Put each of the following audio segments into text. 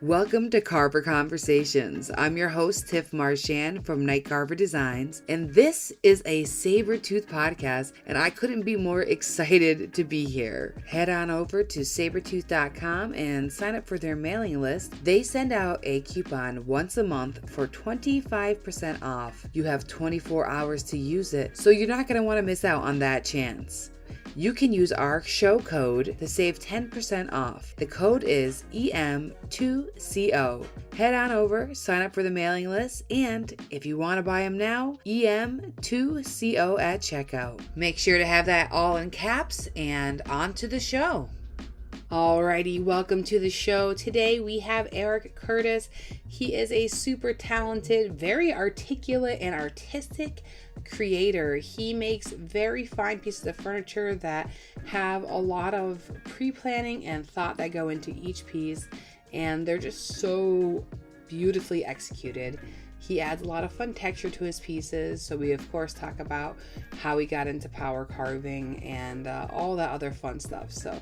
Welcome to Carver Conversations. I'm your host, Tiff Marchand from Carver Designs, and this is a Sabertooth podcast, and I couldn't be more excited to be here. Head on over to sabertooth.com and sign up for their mailing list. They send out a coupon once a month for 25% off. You have 24 hours to use it, so you're not going to want to miss out on that chance. You can use our show code to save 10% off. The code is EM2CO. Head on over, sign up for the mailing list, and if you want to buy them now, EM2CO at checkout. Make sure to have that all in caps, and on to the show. Alrighty, welcome to the show. Today we have Erik Curtis. He is a super talented, very articulate and artistic creator. He makes very fine pieces of furniture that have a lot of pre-planning and thought that go into each piece, and they're just so beautifully executed. He adds a lot of fun texture to his pieces, so we of course talk about how he got into power carving and all that other fun stuff. So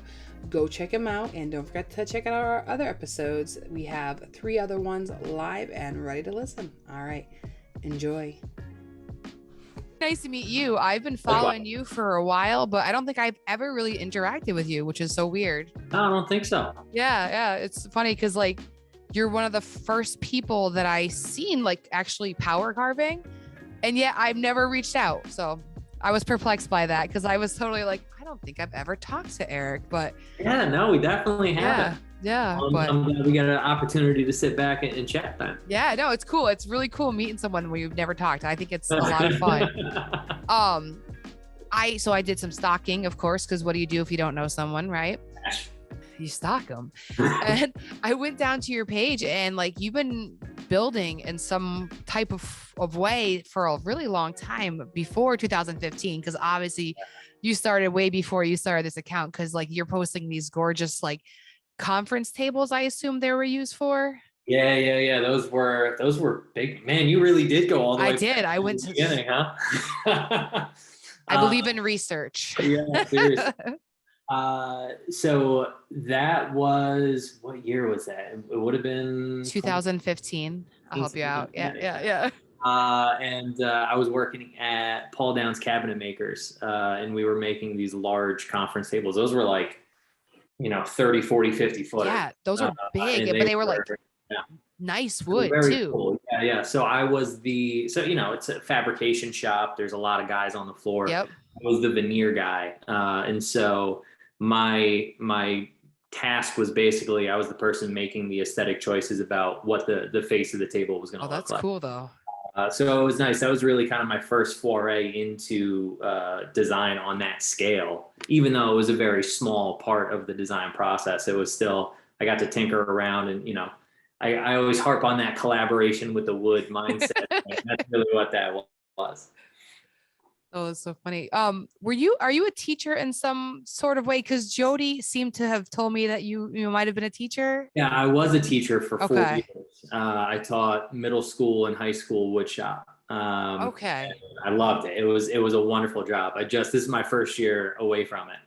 go check him out, and don't forget to check out our other episodes. We have 3 other ones live and ready to listen. All right, enjoy. Nice to meet you. I've been following you for a while, but I don't think I've ever really interacted with you, which is so weird. No, I don't think so. Yeah. It's funny because like you're one of the first people that I seen like actually power carving, and yet I've never reached out. So I was perplexed by that because I was totally like, I don't think I've ever talked to Erik, but yeah, no, we definitely haven't. Yeah. But I'm glad we got an opportunity to sit back and chat then. Yeah, no, it's cool. It's really cool meeting someone where you've never talked. I think it's a lot of fun. I did some stalking, of course, because what do you do if you don't know someone, right? You stalk them. And I went down to your page, and like you've been building in some type of way for a really long time before 2015, because obviously you started way before you started this account, because like you're posting these gorgeous like conference tables, I assume they were used for. Yeah. Those were big. Man, you really did go all the way. I did. I went to the beginning, huh? I believe in research. Yeah, seriously. So that was, what year was that? It would have been 2015. I'll help you out. Yeah. I was working at Paul Downs Cabinet Makers, and we were making these large conference tables. Those were like, 30, 40, 50 foot. Yeah, those are big, but they were like nice wood too. Cool. Yeah. So I was it's a fabrication shop. There's a lot of guys on the floor. Yep. I was the veneer guy. And so my task was basically, I was the person making the aesthetic choices about what the face of the table was going to look like. Oh, that's cool though. So it was nice. That was really kind of my first foray into design on that scale. Even though it was a very small part of the design process, it was still, I got to tinker around, and I always harp on that collaboration with the wood mindset. That's really what that was. Oh, that's so funny. Are you a teacher in some sort of way? Because Jodi seemed to have told me that you might have been a teacher. Yeah, I was a teacher for 4 years. I taught middle school and high school wood shop. I loved it. It was a wonderful job. This is my first year away from it.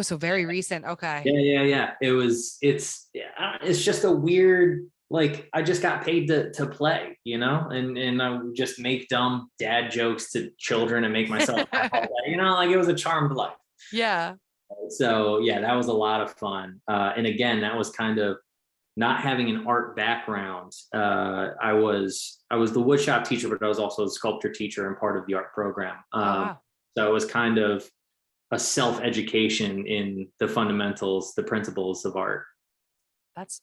So very recent. Okay. Yeah. It's just a weird, like, I just got paid to play, and I would just make dumb dad jokes to children and make myself laugh all day, like it was a charmed life. Yeah. So yeah, that was a lot of fun. And again, that was kind of not having an art background. I was the woodshop teacher, but I was also a sculpture teacher and part of the art program. Wow. So it was kind of a self-education in the fundamentals, the principles of art. That's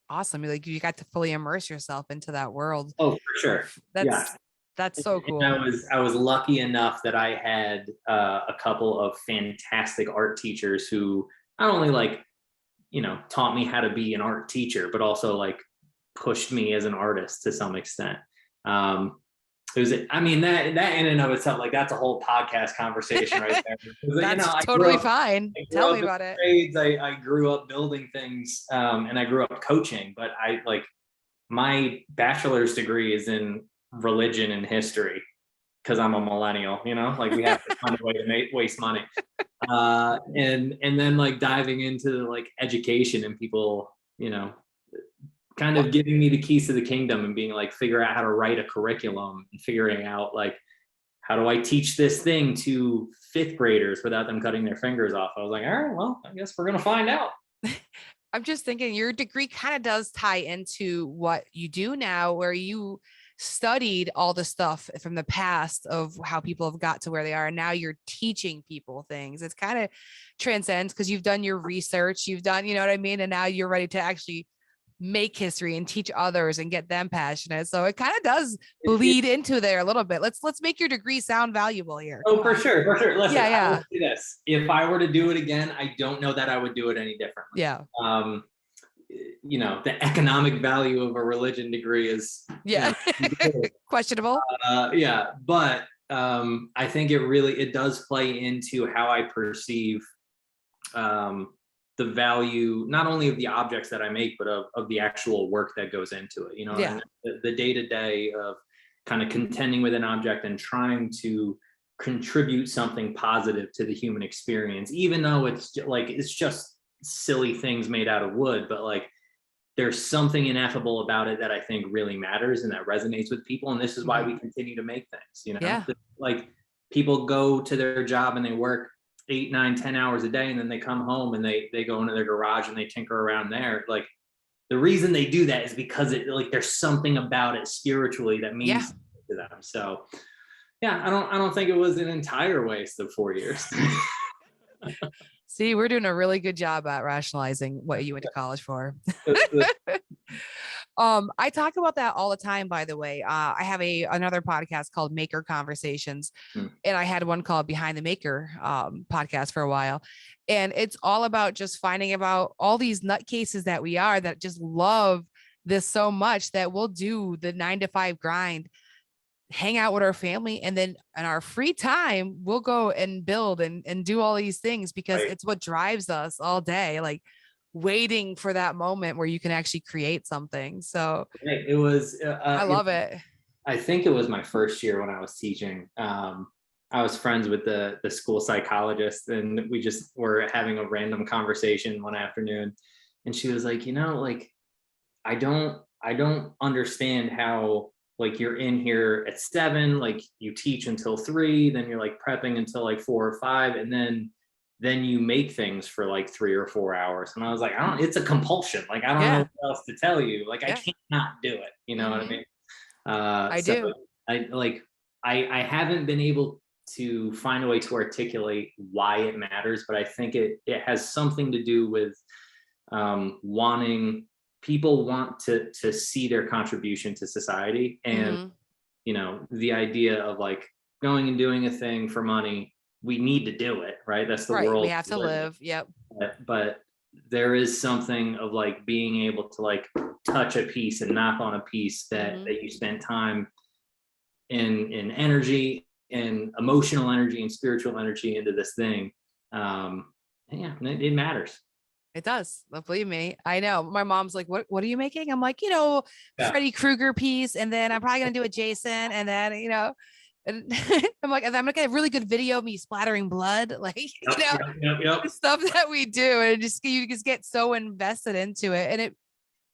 awesome. Like you got to fully immerse yourself into that world. Oh, for sure. That's so cool. And I was lucky enough that I had a couple of fantastic art teachers who not only taught me how to be an art teacher, but also like pushed me as an artist to some extent. That in and of itself, like that's a whole podcast conversation right there. That's totally fine. Tell me about it. Trades, I grew up building things, and I grew up coaching, but my bachelor's degree is in religion and history because I'm a millennial, like we have to find a way to waste money. And then like diving into like education and people, kind of giving me the keys to the kingdom and being like, figure out how to write a curriculum and figuring out like, how do I teach this thing to fifth graders without them cutting their fingers off? I was like, all right, well, I guess we're going to find out. I'm just thinking your degree kind of does tie into what you do now, where you studied all the stuff from the past of how people have got to where they are. And now you're teaching people things. It's kind of transcends because you've done your research, you've done, you know what I mean? And now you're ready to actually make history and teach others and get them passionate. So it kind of does bleed into there a little bit. Let's make your degree sound valuable here. Oh, for sure. Listen, Yeah. I will say this. If I were to do it again, I don't know that I would do it any differently. Yeah. You know, the economic value of a religion degree is questionable. Yeah. But I think it does play into how I perceive the value, not only of the objects that I make, but of the actual work that goes into it, you know, and the day-to-day of kind of contending with an object and trying to contribute something positive to the human experience, even though it's just silly things made out of wood, but like there's something ineffable about it that I think really matters and that resonates with people. And this is why we continue to make things, you know, like people go to their job and they work 8, 9, 10 hours a day, and then they come home and they go into their garage and they tinker around there. Like the reason they do that is because it, like, there's something about it spiritually that means to them. So yeah, I don't think it was an entire waste of 4 years. See, we're doing a really good job at rationalizing what you went to college for. I talk about that all the time, by the way. I have another podcast called Maker Conversations, and I had one called Behind the Maker podcast for a while. And it's all about just finding about all these nutcases that we are that just love this so much that we'll do the 9-to-5 grind, hang out with our family, and then in our free time, we'll go and build and do all these things because it's what drives us all day. Like waiting for that moment where you can actually create something. So it was, I love it. I think it was my first year when I was teaching. I was friends with the school psychologist, and we just were having a random conversation one afternoon. And she was like, you know, like, I don't understand how, like, you're in here at 7, like you teach until 3, then you're like prepping until like 4 or 5. And then you make things for like 3 or 4 hours. And I was like, it's a compulsion. Like, I don't know what else to tell you. Like, I can't not do it. You know what I mean? I do. I haven't been able to find a way to articulate why it matters, but I think it has something to do with people want to see their contribution to society. And, you know, the idea of like going and doing a thing for money, we need to do it, right? That's the world. We have to live. Yep. But there is something of like being able to like touch a piece and knock on a piece that you spent time in energy and emotional energy and spiritual energy into this thing. It matters. It does. Believe me. I know. My mom's like, what are you making? I'm like, you know, Freddy Krueger piece. And then I'm probably going to do a Jason. And then, you know, and I'm like, I'm going to get a really good video of me splattering blood. Like, the stuff that we do. And you just get so invested into it. And it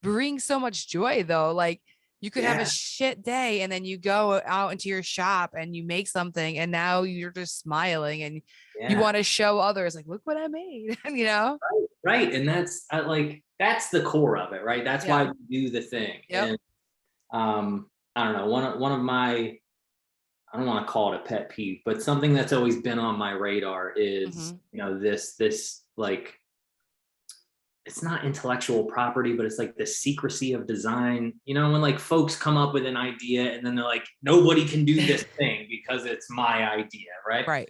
brings so much joy though. Like you could have a shit day and then you go out into your shop and you make something and now you're just smiling and you want to show others like, look what I made, you know? Right. And that's that's the core of it, right? That's why we do the thing. And I don't know, one of my, I don't want to call it a pet peeve, but something that's always been on my radar is, you know, this like, it's not intellectual property, but it's like the secrecy of design. You know, when like folks come up with an idea and then they're like, nobody can do this thing because it's my idea, right? Right.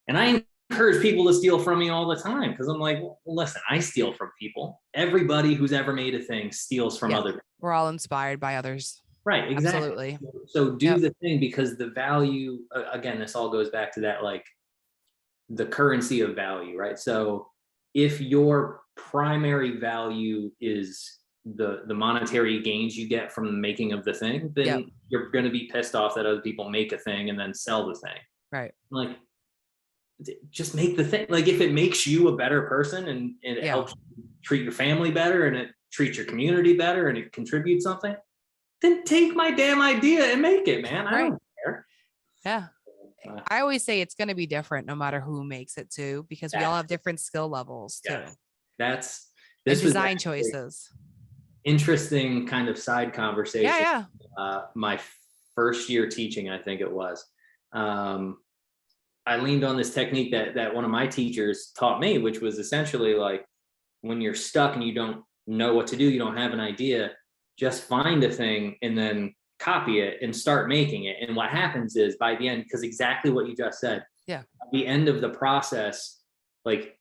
And I encourage people to steal from me all the time because I'm like, well, listen, I steal from people. Everybody who's ever made a thing steals from other people. We're all inspired by others. Right, exactly. Absolutely. So do the thing because the value, again, this all goes back to that, like the currency of value, right? So if your primary value is the monetary gains you get from the making of the thing, then you're going to be pissed off that other people make a thing and then sell the thing. Right. Like, just make the thing. Like if it makes you a better person and it helps you treat your family better and it treat your community better and it contributes something, then take my damn idea and make it, man. I don't care. Yeah. I always say it's going to be different no matter who makes it too, because we all have different skill levels too. This and design choices. Interesting kind of side conversation. Yeah. My first year teaching, I think it was. I leaned on this technique that one of my teachers taught me, which was essentially like, when you're stuck and you don't know what to do, you don't have an idea, just find a thing and then copy it and start making it. And what happens is by the end, because exactly what you just said, at the end of the process, like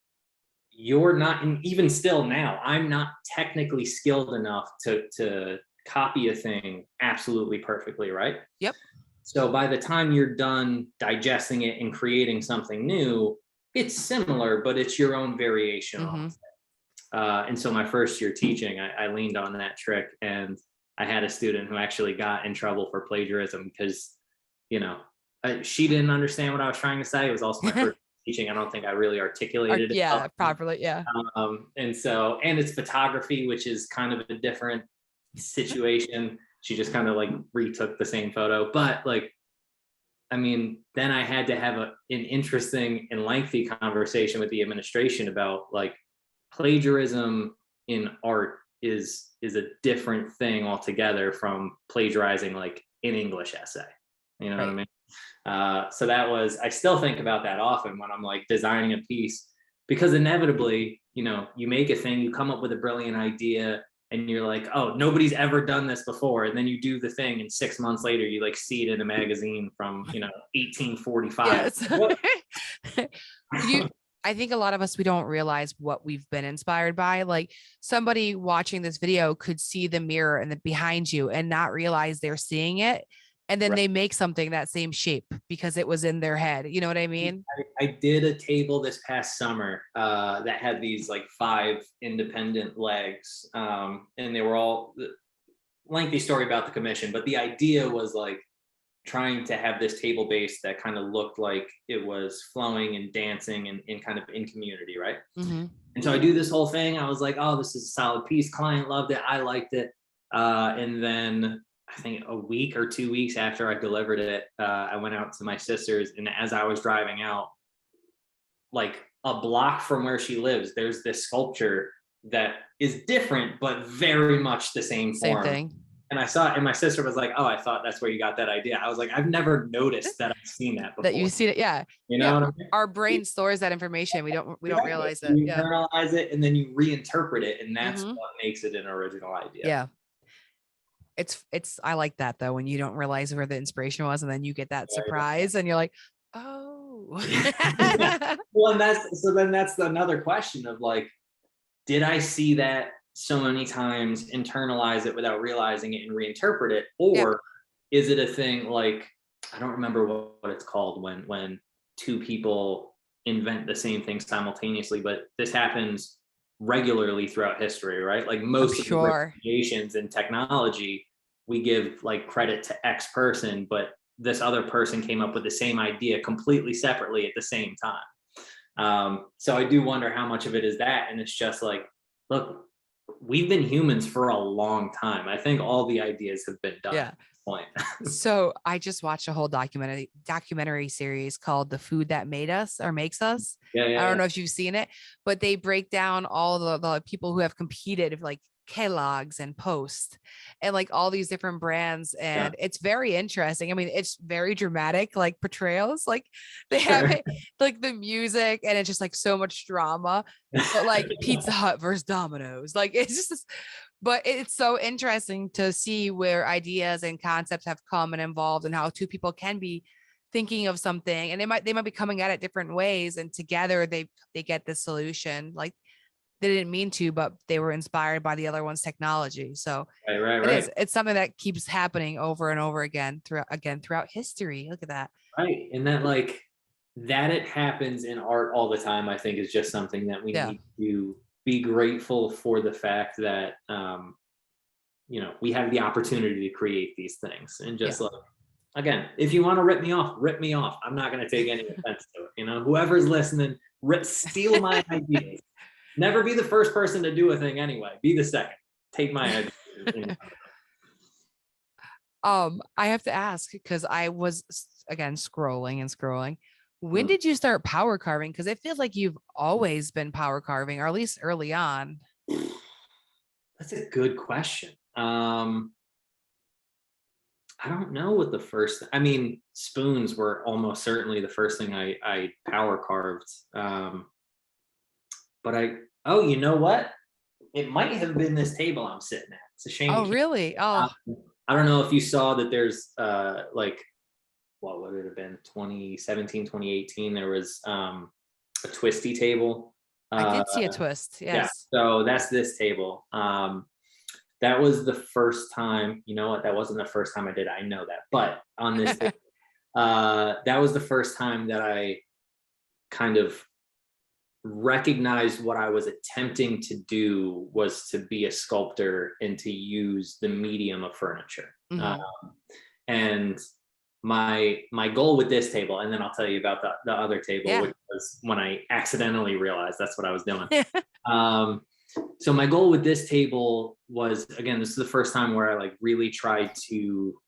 you're not, and even still now, I'm not technically skilled enough to copy a thing absolutely perfectly, right? Yep. So by the time you're done digesting it and creating something new, it's similar, but it's your own variation on it. And so my first year teaching, I leaned on that trick, and I had a student who actually got in trouble for plagiarism because, she didn't understand what I was trying to say. It was also my first teaching. I don't think I really articulated it properly. Yeah. And it's photography, which is kind of a different situation. She just kind of like retook the same photo, but then I had to have an interesting and lengthy conversation with the administration about like plagiarism in art is a different thing altogether from plagiarizing like an English essay. You know what I mean? So I still think about that often when I'm like designing a piece, because inevitably, you make a thing, you come up with a brilliant idea, and you're like, oh, nobody's ever done this before. And then you do the thing, and 6 months later, you like see it in a magazine from, 1845. I think a lot of us, we don't realize what we've been inspired by. Like somebody watching this video could see the mirror and behind you and not realize they're seeing it. And then they make something that same shape because it was in their head. You know what I mean? I did a table this past summer that had these like 5 independent legs. And they were all lengthy story about the commission, but the idea was like trying to have this table base that kind of looked like it was flowing and dancing and kind of in community, right? Mm-hmm. And so I do this whole thing. I was like, oh, this is a solid piece. Client loved it. I liked it. And then I think a week or 2 weeks after I delivered it, I went out to my sister's, and as I was driving out, like a block from where she lives, there's this sculpture that is different, but very much the same form. Same thing. And I saw it, and my sister was like, oh, I thought that's where you got that idea. I was like, I've never noticed that I've seen that before. That you've seen it, yeah. You know what I mean? Our brain stores that information. We don't realize it. You internalize it, and then you reinterpret it, and that's what makes it an original idea. Yeah. It's I like that though, when you don't realize where the inspiration was, and then you get that surprise and you're like, oh. Well, and that's another question of like, did I see that so many times, internalize it without realizing it and reinterpret it? Or is it a thing like, I don't remember what it's called when 2 people invent the same thing simultaneously, but this happens regularly throughout history, right? Like most of the creations in technology, we give like credit to X person, but this other person came up with the same idea completely separately at the same time. So I do wonder how much of it is that. And it's just like, look, we've been humans for a long time. I think all the ideas have been done at this point. So I just watched a whole documentary series called The Food That Made Us or Makes Us. I don't know if you've seen it, but they break down all the people who have competed, like Kellogg's and Post and like all these different brands. And it's very interesting. I mean, it's very dramatic, like portrayals, like they have it, like the music, and it's just like so much drama, but like Pizza Hut versus Domino's, like it's just, but it's so interesting to see where ideas and concepts have come and evolved, and how 2 people can be thinking of something, and they might be coming at it different ways, and together they get this solution. Like they didn't mean to, but they were inspired by the other one's technology. So it's something that keeps happening over and over again throughout history. Look at that. Right. And that like that it happens in art all the time, I think is just something that we need to be grateful for, the fact that, we have the opportunity to create these things. And just like, again, if you want to rip me off. I'm not going to take any offense to it. Whoever's listening, steal my ideas. Never be the first person to do a thing anyway. Be the second. take my idea. I have to ask because I was again scrolling. When Mm. did you start power carving? Because it feels like you've always been power carving, or at least early on. That's a good question. I don't know what the first, I mean, spoons were almost certainly the first thing I power carved. But you know what? It might have been this table I'm sitting at. It's a shame. Oh, really? Oh, I don't know if you saw that there's like, what would it have been? 2017, 2018, there was a twisty table. I did see a twist. Yeah, Yes. so that's this table. That was the first time, you know what? That wasn't the first time I did it. I know that, but on this, that was the first time that I kind of recognized what I was attempting to do was to be a sculptor and to use the medium of furniture. Mhm. And my goal with this table, and then I'll tell you about the other table, Yeah. which was when I accidentally realized that's what I was doing. So my goal with this table was, again, this is the first time where I like really tried to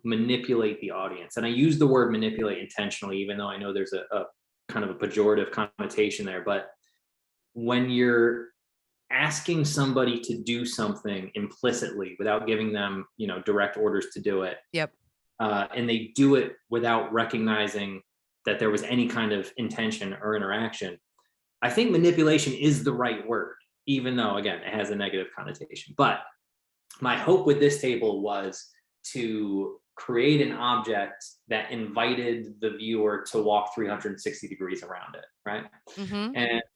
manipulate the audience. And I use the word manipulate intentionally, even though I know there's a kind of a pejorative connotation there. But when you're asking somebody to do something implicitly without giving them, direct orders to do it. Yep. And they do it without recognizing that there was any kind of intention or interaction. I think manipulation is the right word, even though, again, it has a negative connotation. But my hope with this table was to create an object that invited the viewer to walk 360 degrees around it, right? Mhm.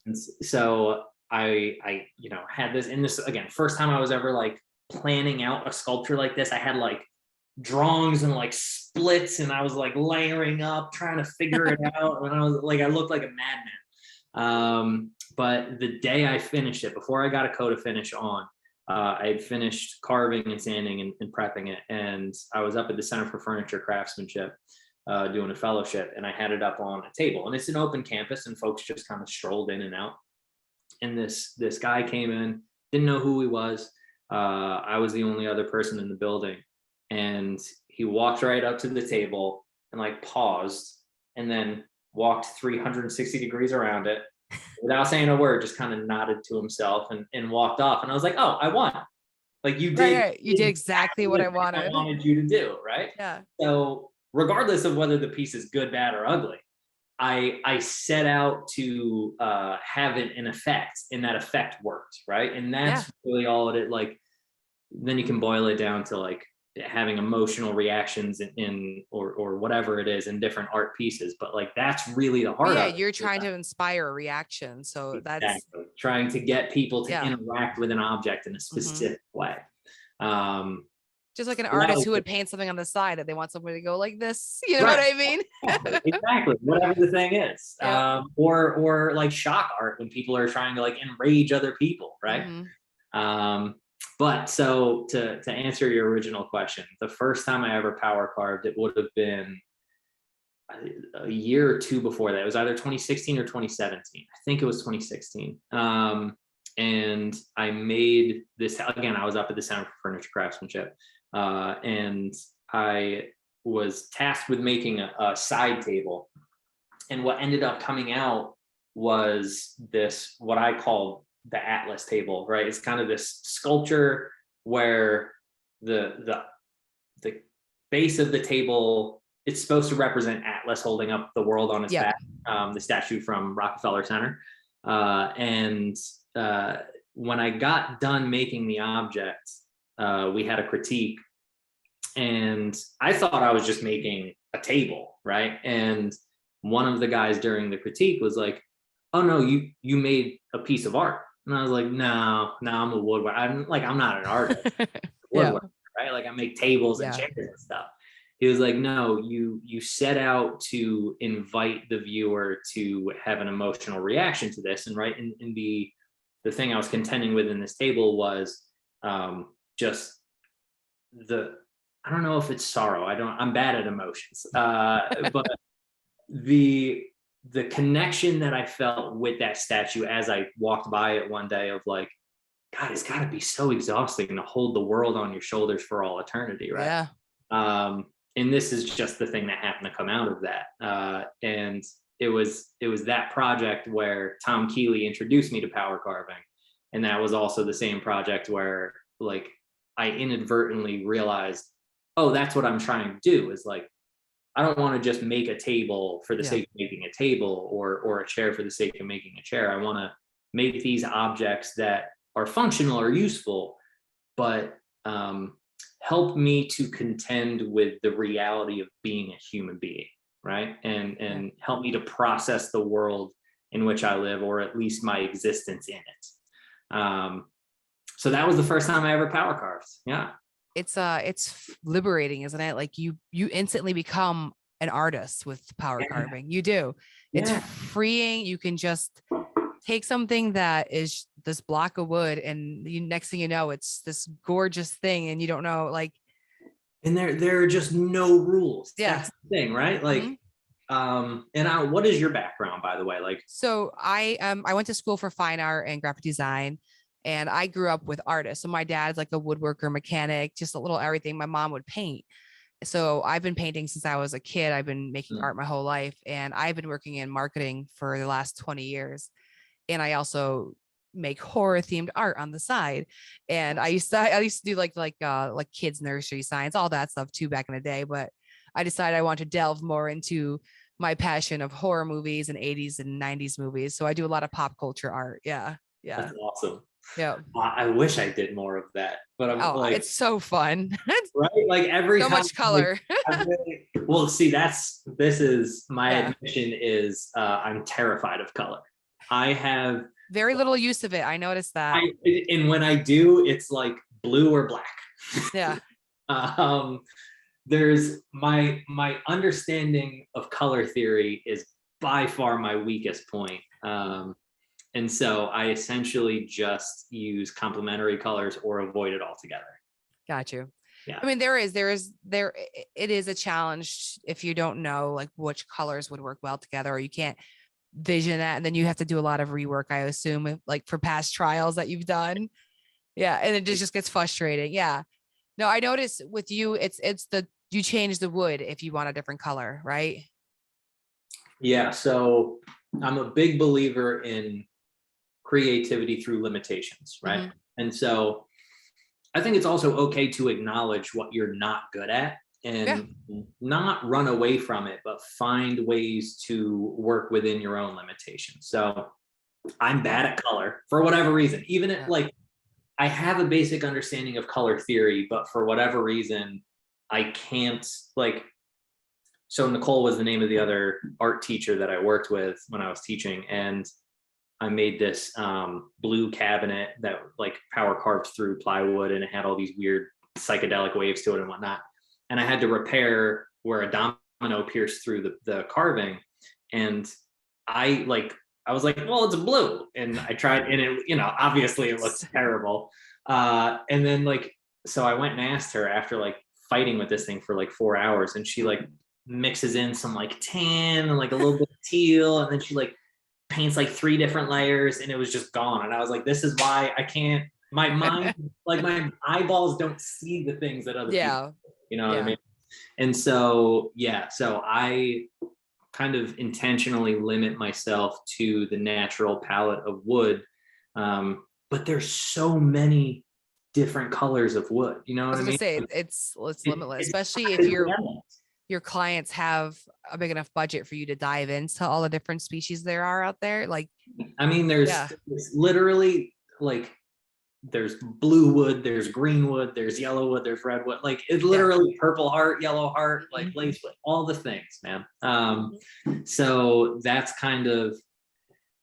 And so I had this, in this, again, first time I was ever like planning out a sculpture like this. I had like drawings and like splits, and I was like layering up, trying to figure it out. And I was like, I looked like a madman. But the day I finished it, before I got a coat of finish on, I had finished carving and sanding and prepping it. And I was up at the Center for Furniture Craftsmanship doing a fellowship, and I had it up on a table. And it's an open campus, and folks just kind of strolled in and out. And this guy came in, didn't know who he was. I was the only other person in the building. And he walked right up to the table and like paused, and then walked 360 degrees around it without saying a word, just kind of nodded to himself and walked off. And I was like, oh, I won. Like you did, Right. You did exactly what I wanted. You to do, right? Yeah. So regardless of whether the piece is good, bad, or ugly, I set out to have it an effect, and that effect worked, right? And that's really all it like. Then you can boil it down to like having emotional reactions in or whatever it is in different art pieces, but like that's really the heart of it. You're trying to inspire a reaction, so that's trying to get people to interact with an object in a specific way. Just like an artist who would paint something on the side that they want somebody to go like this, you know what I mean? Exactly, whatever the thing is. Or like shock art, when people are trying to like enrage other people, right? But so to answer your original question, the first time I ever power carved, it would have been a year or two before that. It was either 2016 or 2017. I think it was 2016. And I made this, again, I was up at the Center for Furniture Craftsmanship, and I was tasked with making a side table. And what ended up coming out was this, what I call the Atlas table, right? It's kind of this sculpture where the base of the table, it's supposed to represent Atlas holding up the world on its back, the statue from Rockefeller Center. And when I got done making the object, we had a critique, and I thought I was just making a table, right? And one of the guys during the critique was like, oh no, you made a piece of art. And I was like, no, I'm a woodworker. I'm not an artist. Woodworker, right? Like I make tables and chairs and stuff. He was like, no, you set out to invite the viewer to have an emotional reaction to this. And right, and the thing I was contending with in this table was just I don't know if it's sorrow. I'm bad at emotions. But the connection that I felt with that statue as I walked by it one day, of like, God, it's got to be so exhausting to hold the world on your shoulders for all eternity, right? Yeah. And this is just the thing that happened to come out of that. And it was that project where Tom Keeley introduced me to power carving. And that was also the same project where like I inadvertently realized, oh, that's what I'm trying to do, is like, I don't want to just make a table for the sake of making a table, or a chair for the sake of making a chair. I want to make these objects that are functional or useful, but help me to contend with the reality of being a human being, right? And help me to process the world in which I live, or at least my existence in it. So that was the first time I ever power carved. Yeah. It's liberating, isn't it? Like you instantly become an artist with power carving. You do. It's freeing. You can just take something that is this block of wood, and next thing you know, it's this gorgeous thing, and you don't know, like. And there are just no rules. Yeah. That's the thing, right? Like, what is your background, by the way? Like, so I went to school for fine art and graphic design. And I grew up with artists. So my dad's like a woodworker, mechanic, just a little everything. My mom would paint. So I've been painting since I was a kid. I've been making art my whole life. And I've been working in marketing for the last 20 years. And I also make horror themed art on the side. And I used to do like kids nursery science, all that stuff too back in the day. But I decided I want to delve more into my passion of horror movies and 80s and 90s movies. So I do a lot of pop culture art. Yeah. Yeah. That's awesome. Yeah. I wish I did more of that, but I'm like, it's so fun. Right? Like every so time, much color. Like, well, see, this is my admission is I'm terrified of color. I have very little use of it. I noticed that. And when I do, it's like blue or black. Yeah. There's my understanding of color theory is by far my weakest point. And so I essentially just use complementary colors or avoid it altogether. Got you. Yeah. I mean, it is a challenge if you don't know like which colors would work well together, or you can't vision that. And then you have to do a lot of rework, I assume, like for past trials that you've done. Yeah. And it just gets frustrating. Yeah. No, I noticed with you, you change the wood if you want a different color, right? Yeah. So I'm a big believer in creativity through limitations, right? Mm-hmm. And so I think it's also okay to acknowledge what you're not good at and not run away from it, but find ways to work within your own limitations. So I'm bad at color for whatever reason, even if like I have a basic understanding of color theory, but for whatever reason, I can't so Nicole was the name of the other art teacher that I worked with when I was teaching. And I made this blue cabinet that like power carved through plywood, and it had all these weird psychedelic waves to it and whatnot. And I had to repair where a domino pierced through the carving. And I was like, well, it's blue. And I tried, and it, obviously it looks terrible. And then so I went and asked her after fighting with this thing for 4 hours, and she mixes in some tan and a little bit of teal. And then she paints 3 different layers, and it was just gone. And I was like, this is why I can't, my mind, my eyeballs don't see the things that other people, what I mean? And so, so I kind of intentionally limit myself to the natural palette of wood. But there's so many different colors of wood, what I mean? It's limitless, especially if your clients have a big enough budget for you to dive into all the different species there are out there. I mean, there's literally there's blue wood, there's green wood, there's yellow wood, there's red wood. It's literally purple heart, yellow heart, lace wood, all the things, man. So that's kind of,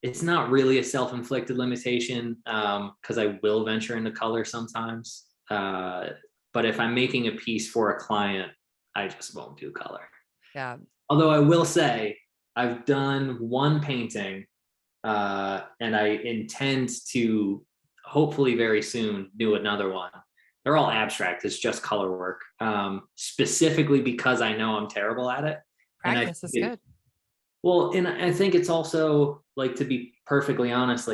it's not really a self-inflicted limitation, because I will venture into color sometimes. But if I'm making a piece for a client, I just won't do color. Yeah. Although I will say I've done one painting, and I intend to hopefully very soon do another one. They're all abstract. It's just color work, specifically because I know I'm terrible at it. Practice is good. Well, and I think it's also to be perfectly honest,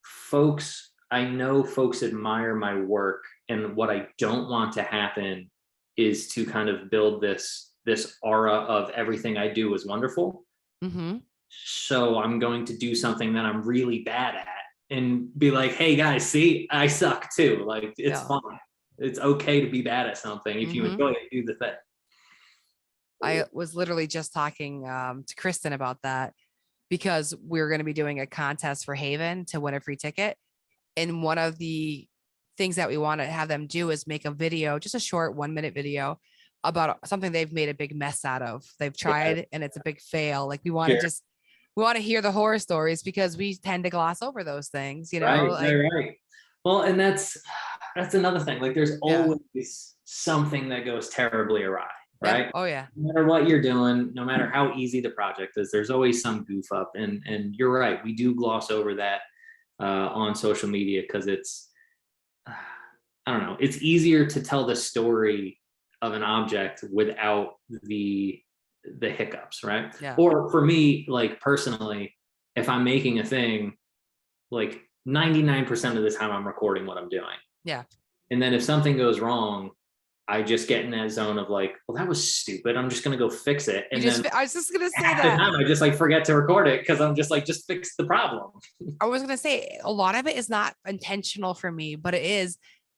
folks, I know folks admire my work, and what I don't want to happen is to kind of build this aura of everything I do is wonderful. Mm-hmm. So I'm going to do something that I'm really bad at and be like, hey guys, see, I suck too. Like, it's fun. It's okay to be bad at something. If you enjoy it, do the thing. I was literally just talking to Kristen about that, because we're going to be doing a contest for Haven to win a free ticket. And one of the things that we want to have them do is make a video, just a short 1-minute video about something they've made a big mess out of. They've tried and it's a big fail. Like, we want to we want to hear the horror stories, because we tend to gloss over those things, you know? Right. Well, and that's another thing. Like, there's always something that goes terribly awry, right? Yeah. Oh yeah. No matter what you're doing, no matter how easy the project is, there's always some goof up. And you're right. We do gloss over that on social media, because it's, I don't know, it's easier to tell the story of an object without the hiccups, right? Yeah. Or for me, like, personally, if I'm making a thing, like 99% of the time I'm recording what I'm doing. Yeah. And then if something goes wrong, I just get in that zone of like, well, that was stupid, I'm just gonna go fix it. And then I was just gonna say half that. the time I just like forget to record it, because I'm just like, just fix the problem. I was gonna say, a lot of it is not intentional for me, but it is.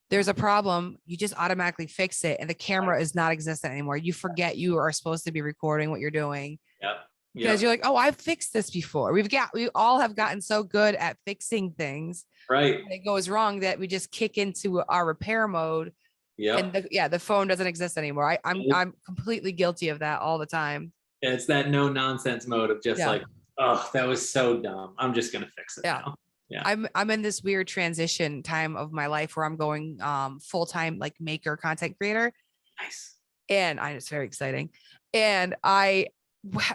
There's a problem, you just automatically fix it, and the camera is not existent anymore. You forget you are supposed to be recording what you're doing. Yep. Because you're like, oh, I've fixed this before. We all have gotten so good at fixing things. Right. When it goes wrong, that we just kick into our repair mode. Yeah. And the phone doesn't exist anymore. I'm completely guilty of that all the time. It's that no nonsense mode of just like, oh, that was so dumb, I'm just gonna fix it now. Yeah. I'm in this weird transition time of my life where I'm going full-time, like, maker, content creator. Nice. And it's very exciting. And I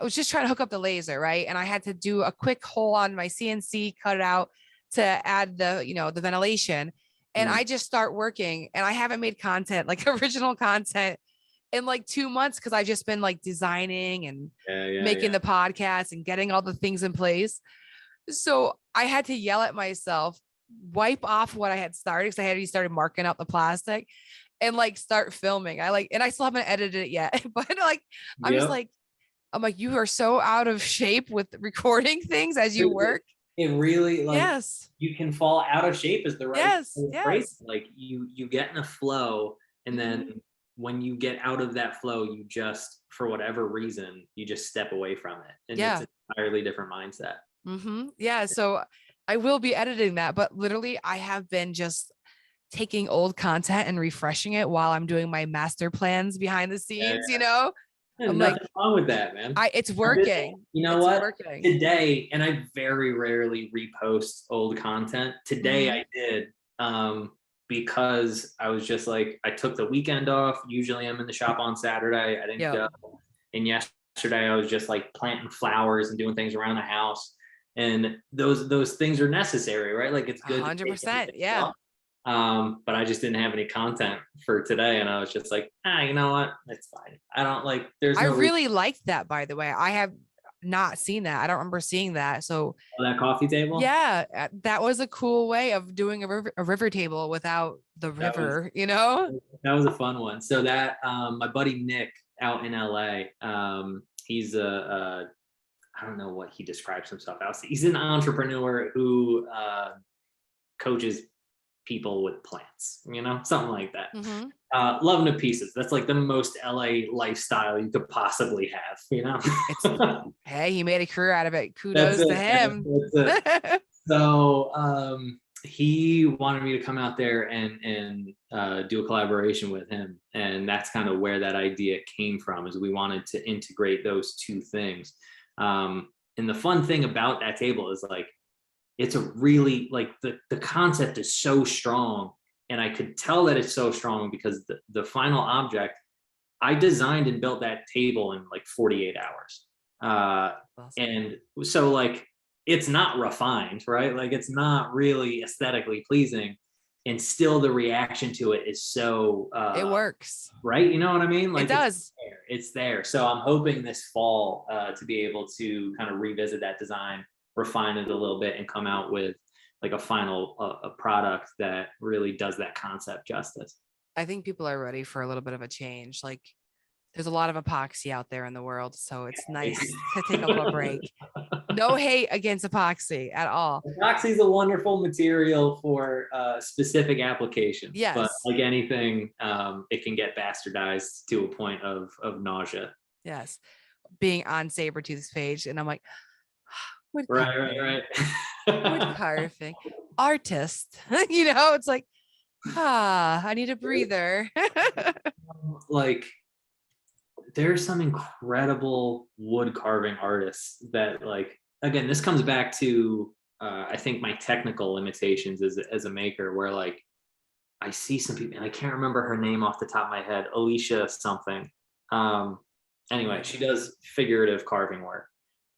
was just trying to hook up the laser, right? And I had to do a quick hole on my CNC, cut it out to add the ventilation. And I just start working, and I haven't made content, like original content, in like 2 months, because I've just been like designing and making the podcast and getting all the things in place. So I had to yell at myself, wipe off what I had started, because I had already started marking out the plastic, and like start filming. And I still haven't edited it yet, but like, I'm just like, you are so out of shape with recording things as you work. It really, like, yes, you can fall out of shape is the right phrase. Yes. Like, you get in a flow, and then when you get out of that flow, you just, for whatever reason, you just step away from it, and it's an entirely different mindset. Yeah. So I will be editing that, but literally I have been just taking old content and refreshing it while I'm doing my master plans behind the scenes, you know? I'm nothing wrong with that, man. It's working. You know what? Working. Today, and I very rarely repost old content. Today I did, because I was just like, I took the weekend off. Usually I'm in the shop on Saturday. I didn't go. And yesterday I was just like planting flowers and doing things around the house. And those things are necessary, right? Like, it's good. 100%. Yeah. But I just didn't have any content for today, and I was just like, you know what? It's fine. I don't like, I really liked that, by the way. I have not seen that. I don't remember seeing that. So that coffee table. Yeah. That was a cool way of doing a river table without the river, you know? That was a fun one. So that, my buddy Nick out in LA, he's I don't know what he describes himself as. He's an entrepreneur who coaches people with plants, something like that. Love him to pieces. That's like the most LA lifestyle you could possibly have, Hey, he made a career out of it. Kudos to him. So he wanted me to come out there and do a collaboration with him. And that's kind of where that idea came from, is we wanted to integrate those two things. And the fun thing about that table is, like, it's a really, like, the concept is so strong, and I could tell that it's so strong because the final object, I designed and built that table in like 48 hours. Awesome. And so, like, it's not refined, right? Like, it's not really aesthetically pleasing, and still the reaction to it is so it works, right? You know what I mean? Like, it does. It's there. So I'm hoping this fall to be able to kind of revisit that design, refine it a little bit, and come out with like a final a product that really does that concept justice. I think people are ready for a little bit of a change. Like there's a lot of epoxy out there in the world, so it's nice to take a little break. No hate against epoxy at all. Epoxy is a wonderful material for specific applications. Yes. But like anything, it can get bastardized to a point of nausea. Yes. Being on Sabertooth's page, and I'm like, wood Right. wood carving, artist. It's like, I need a breather. Like, there's some incredible wood carving artists that, like, again, this comes back to I think my technical limitations as a maker, where like I see some people, and I can't remember her name off the top of my head, Alicia something. Anyway, she does figurative carving work,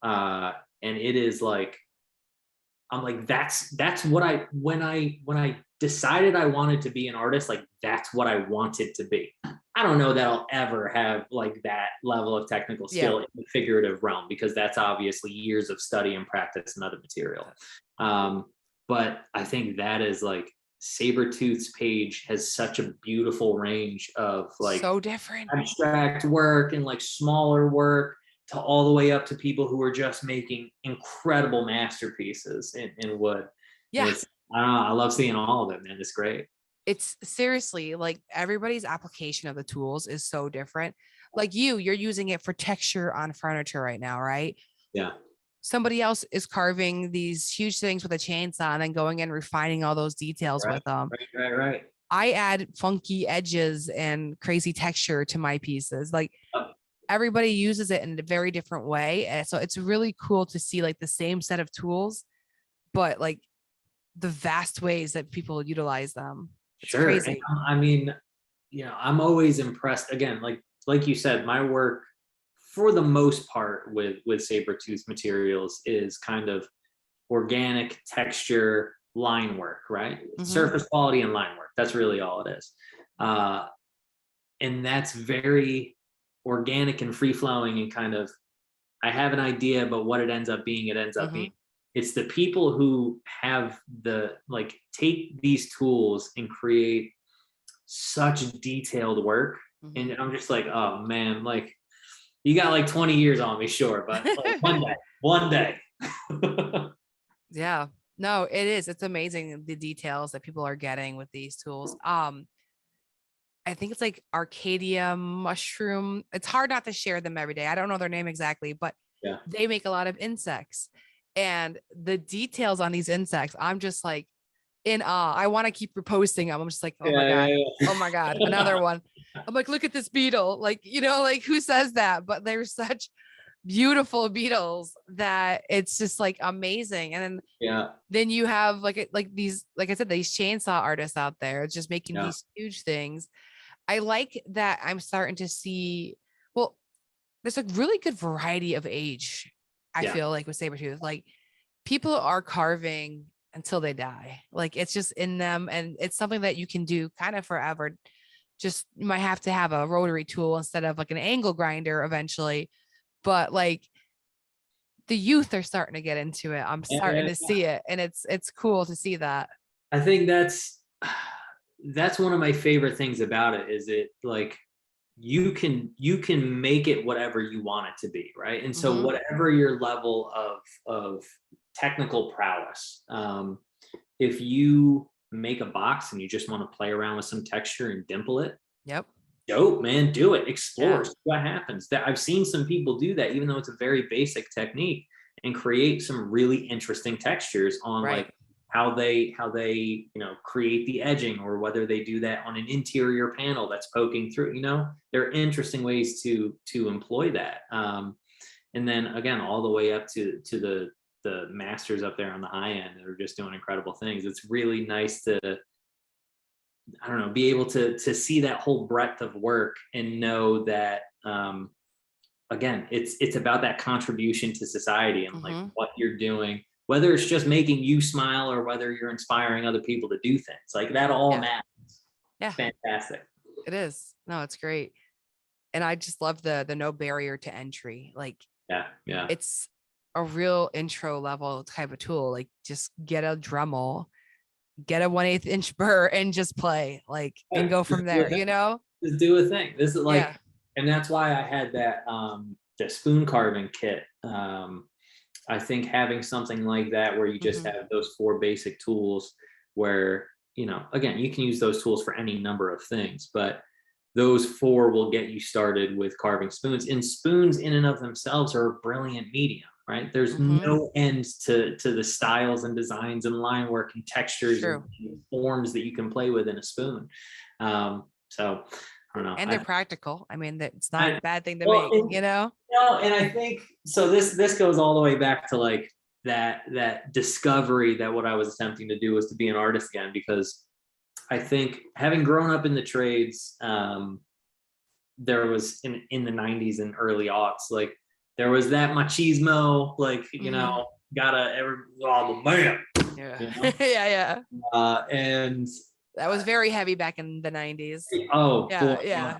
and it is like, I'm like, that's what when I decided I wanted to be an artist, like that's what I wanted to be. I don't know that I'll ever have like that level of technical skill in the figurative realm, because that's obviously years of study and practice and other material. But I think that is like, Sabertooth's page has such a beautiful range of like so different abstract work and like smaller work, to all the way up to people who are just making incredible masterpieces in wood. Yeah. I don't know, I love seeing all of it, man. It's great. It's seriously like everybody's application of the tools is so different. Like you're using it for texture on furniture right now, right? Yeah. Somebody else is carving these huge things with a chainsaw and then going in refining all those details with them. Right. I add funky edges and crazy texture to my pieces. Like everybody uses it in a very different way. And so it's really cool to see like the same set of tools, but like the vast ways that people utilize them. It's crazy. And, I mean, I'm always impressed. Again, like you said, my work for the most part with Sabertooth materials is kind of organic texture line work, right? Mm-hmm. Surface quality and line work. That's really all it is. And that's very organic and free flowing, and kind of, I have an idea, but what it ends up being, being. It's the people who have take these tools and create such detailed work. And I'm just like, oh man, like you got like 20 years on me, sure, but like one day. Yeah, no, it is. It's amazing the details that people are getting with these tools. I think it's like Arcadia mushroom. It's hard not to share them every day. I don't know their name exactly, but they make a lot of insects, and the details on these insects, I'm just like in awe. I want to keep reposting them. I'm just like, oh my God, another one. I'm like, look at this beetle. Like, like who says that? But they're such beautiful beetles that it's just like amazing. And then you have like these, like I said, these chainsaw artists out there just making these huge things. I like that I'm starting to see, well, there's a really good variety of age. I feel like with Sabertooth, like people are carving until they die. Like it's just in them, and it's something that you can do kind of forever. Just you might have to have a rotary tool instead of like an angle grinder eventually, but like the youth are starting to get into it. I'm starting to see it, and it's cool to see that. I think that's one of my favorite things about it, is it like you can make it whatever you want it to be, right? And so whatever your level of technical prowess, if you make a box and you just want to play around with some texture and dimple it, dope, man, do it, explore, see what happens. That I've seen some people do that, even though it's a very basic technique, and create some really interesting textures on like how they create the edging, or whether they do that on an interior panel that's poking through. There are interesting ways to employ that, and then again, all the way up to the masters up there on the high end that are just doing incredible things. It's really nice to, I don't know, be able to see that whole breadth of work and know that again, it's about that contribution to society, and like what you're doing, whether it's just making you smile or whether you're inspiring other people to do things, like that all matters. Yeah. Fantastic. It is. No, it's great. And I just love the no barrier to entry. Like, a real intro level type of tool. Like just get a Dremel, get a 1/8 inch burr and just play and go from there, Just do a thing. This is Yeah. and that's why I had that the spoon carving kit. I think having something like that where you just have those 4 basic tools where, again, you can use those tools for any number of things, but those 4 will get you started with carving spoons. And spoons in and of themselves are a brilliant medium, right? There's no end to the styles and designs and line work and textures and forms that you can play with in a spoon. So I don't know. And they're practical. I mean, it's not a bad thing to make, And I think so. This goes all the way back to that discovery that what I was attempting to do was to be an artist again, because I think having grown up in the trades, there was in the 90s and early aughts, there was that machismo, oh man. Yeah. Yeah. And that was very heavy back in the 90s. Oh, yeah.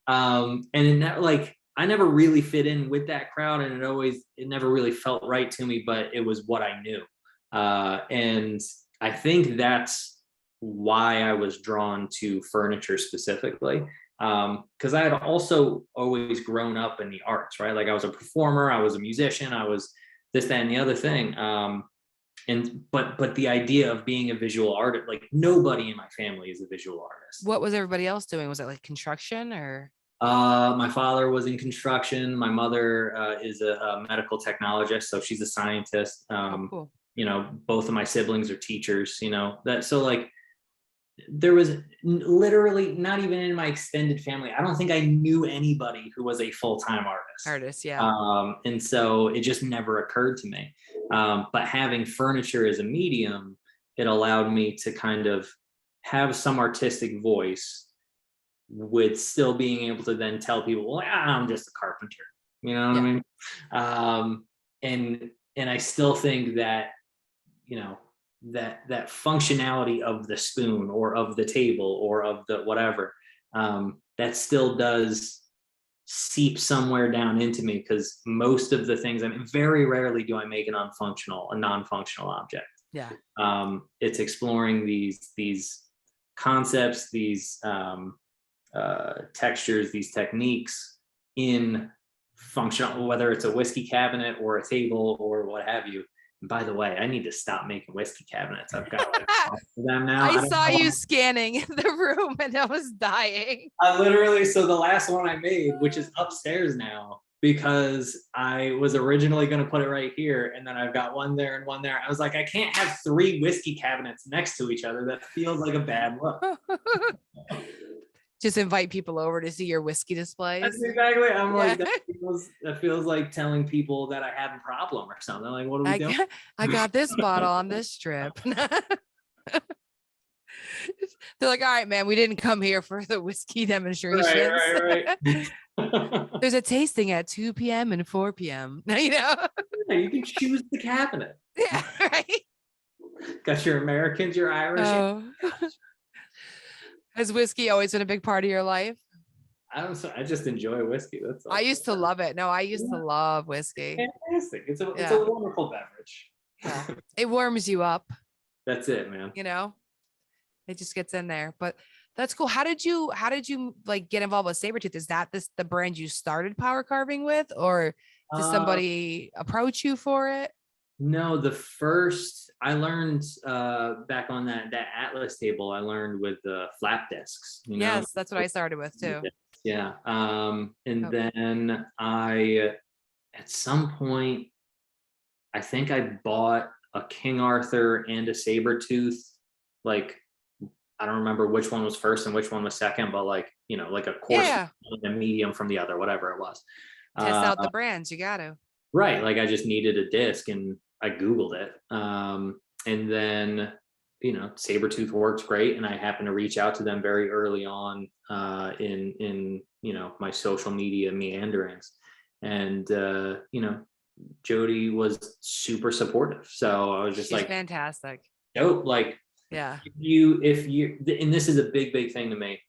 And in that, I never really fit in with that crowd, and it never really felt right to me, but it was what I knew. And I think that's why I was drawn to furniture specifically. Because I had also always grown up in the arts, right? I was a performer, I was a musician, I was this, that, and the other thing. But the idea of being a visual artist, nobody in my family is a visual artist. What was everybody else doing? Was it construction or? My father was in construction. My mother is a medical technologist, so she's a scientist. Cool. Both of my siblings are teachers. There was literally not even in my extended family, I don't think I knew anybody who was a full-time artist. Yeah. And so it just never occurred to me. But having furniture as a medium, it allowed me to kind of have some artistic voice with still being able to then tell people, well, I'm just a carpenter. You know what I mean? And I still think that, that functionality of the spoon or of the table or of the whatever, that still does seep somewhere down into me, because most of the things, very rarely do I make a non-functional object. Yeah. It's exploring these concepts, these textures, these techniques in functional, whether it's a whiskey cabinet or a table or what have you. And by the way, I need to stop making whiskey cabinets. I've got them now. I saw you scanning in the room and I was dying. So the last one I made, which is upstairs now, because I was originally going to put it right here, and then I've got one there and one there. I was like, I can't have 3 whiskey cabinets next to each other. That feels like a bad look. Just invite people over to see your whiskey displays. That's exactly. I'm like, that feels like telling people that I have a problem or something. Like, what are we doing? I got this bottle on this trip. They're like, all right, man, we didn't come here for the whiskey demonstrations. Right. There's a tasting at 2 p.m. and 4 p.m. Yeah, you can choose the cabinet. Yeah, right. Got your Americans, your Irish. Oh. Has whiskey always been a big part of your life? I just enjoy whiskey. That's all. I used to love it. No, I used to love whiskey. Fantastic. It's a wonderful beverage. Yeah. It warms you up. That's it, man. It just gets in there. But that's cool. How did you get involved with Sabertooth? Is that the brand you started power carving with, or did somebody approach you for it? No, the first I learned back on that Atlas table, I learned with the flap discs. Yes, that's what I started with too. Yeah. Then at some point, I think I bought a King Arthur and a Sabertooth. I don't remember which one was first and which one was second, but a coarse and a medium from the other, whatever it was. Test out the brands, you got to. Right. I just needed a disc and I Googled it. And then, Sabertooth works great. And I happened to reach out to them very early on in my social media meanderings. And, Jodi was super supportive. So I was just She's fantastic. Dope. Yeah. If you, and this is a big thing to me.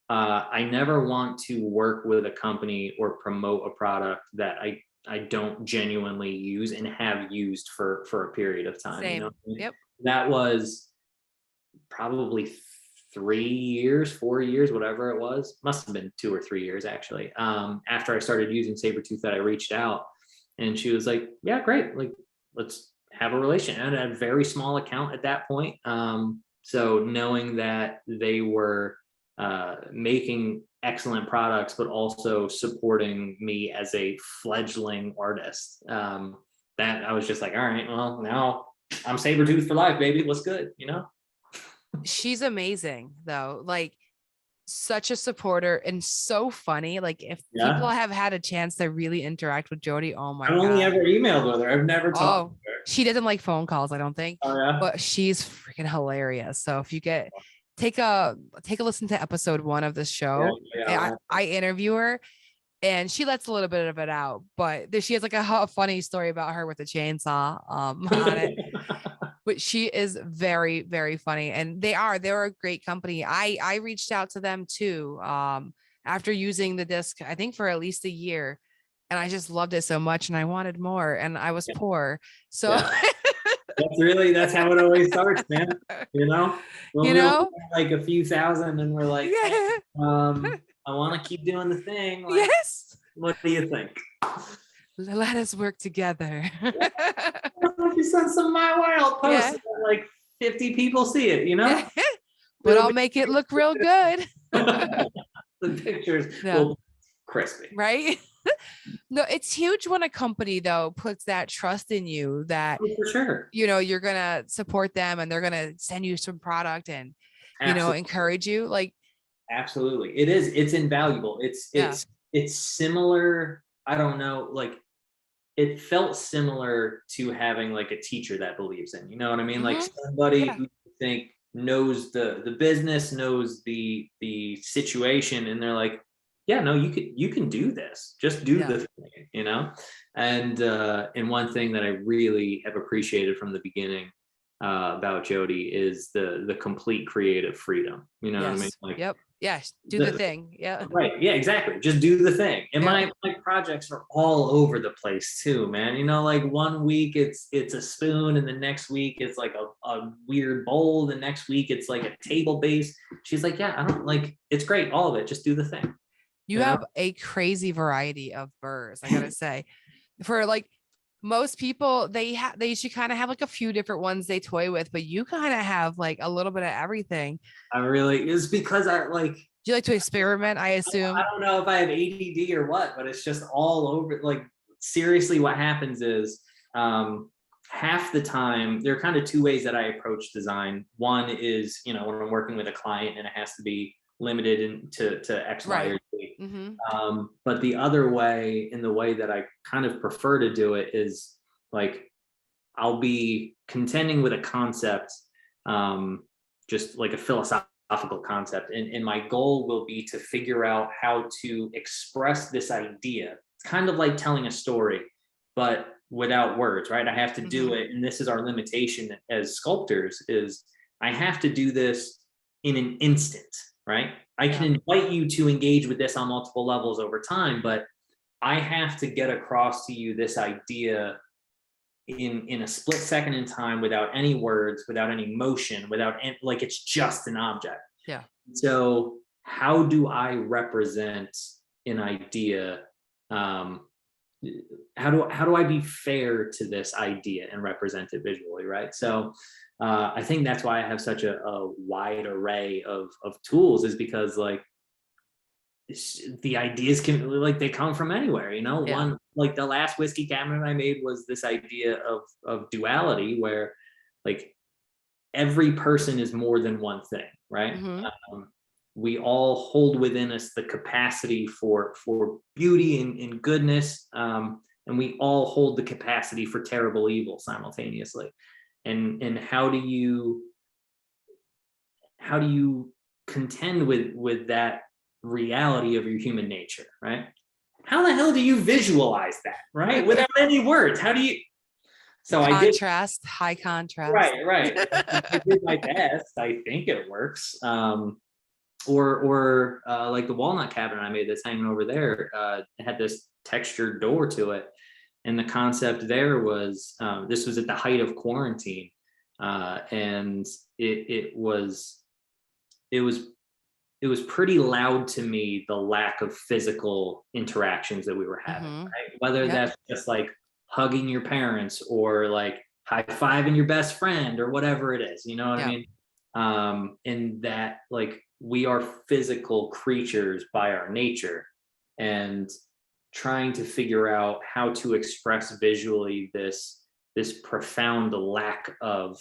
I never want to work with a company or promote a product that I I don't genuinely use and have used for a period of time. Same. You know? Yep. That was probably 3 years, 4 years, whatever it was. Must have been 2 or 3 years actually. After I started using Sabertooth, that I reached out, and she was like, "Yeah, great. Like, let's have a relation." And I had a very small account at that point. So knowing that they were making excellent products, but also supporting me as a fledgling artist, that I was just like, all right, well, now I'm Sabertooth for life, baby. What's good, you know? She's amazing though. Like, such a supporter and so funny. Like, if people Yeah. have had a chance to really interact with Jodi, oh my I've only God. ever emailed with her. I've never talked to her. She doesn't like phone calls, I don't think. Oh yeah. But she's freaking hilarious. So if you take a listen to episode 1 of this show. Yeah. I interview her, and she lets a little bit of it out, but she has like a funny story about her with the chainsaw on it. But she is very, very funny, and they're a great company. I reached out to them too, after using the disc, I think for at least a year, and I just loved it so much, and I wanted more, and I was poor. So that's how it always starts, man. You know, when we were like a few thousand, and we're like, I want to keep doing the thing. Like, yes. What do you think? Let us work together. If you send some of my wild posts, like 50 people see it, you know? But I'll make it look real good. The pictures will be crispy. Right? No, it's huge when a company though puts that trust in you that for sure, you know, you're gonna support them and they're gonna send you some product and you know, encourage you. Like, absolutely. It's invaluable. It's similar. I don't know, like, it felt similar to having like a teacher that believes in, you know what I mean? Like somebody who you think knows the business, knows the situation, and they're like, yeah, no, you can do this. Just do the thing, you know? And one thing that I really have appreciated from the beginning about Jodi is the complete creative freedom. You know what I mean? Like, do the thing. Yeah. Right. Yeah, exactly. Just do the thing. And my projects are all over the place too, man. You know, like one week it's a spoon, and the next week it's like a weird bowl. The next week it's like a table base. She's like, yeah, I don't like, it's great. All of it. Just do the thing. You have a crazy variety of burrs, I gotta say. For like most people, they should kind of have like a few different ones they toy with, but you kind of have like a little bit of everything. It's because I like. Do you like to experiment? I assume. I don't know if I have ADD or what, but it's just all over. Like, seriously, what happens is half the time there are kind of two ways that I approach design. One is, you know, when I'm working with a client and it has to be limited to X, Y, or Z. But the other way, in the way that I kind of prefer to do it, is like I'll be contending with a concept, just like a philosophical concept, and my goal will be to figure out how to express this idea. It's kind of like telling a story, but without words, right? I have to do it, and this is our limitation as sculptors, is I have to do this in an instant. Right? I can invite you to engage with this on multiple levels over time, but I have to get across to you this idea in a split second in time, without any words, without any motion, without any, like, it's just an object. Yeah. So how do I represent an idea? How do I be fair to this idea and represent it visually, right? So I think that's why I have such a wide array of tools, is because like the ideas can, like, they come from anywhere, you know. One, like the last whiskey cabinet I made was this idea of duality, where like every person is more than one thing, right? We all hold within us the capacity for beauty and goodness, and we all hold the capacity for terrible evil simultaneously. And how do you contend with that reality of your human nature, right? How the hell do you visualize that, right? Without any words, how do you? So contrast, high contrast. Right. I did my best. I think it works. Or like the walnut cabinet I made that's hanging over there, it had this textured door to it. And the concept there was, this was at the height of quarantine. And it was pretty loud to me, the lack of physical interactions that we were having, right? Whether that's just like hugging your parents or like high-fiving your best friend or whatever it is, you know what I mean? And that, like, we are physical creatures by our nature, and trying to figure out how to express visually this profound lack of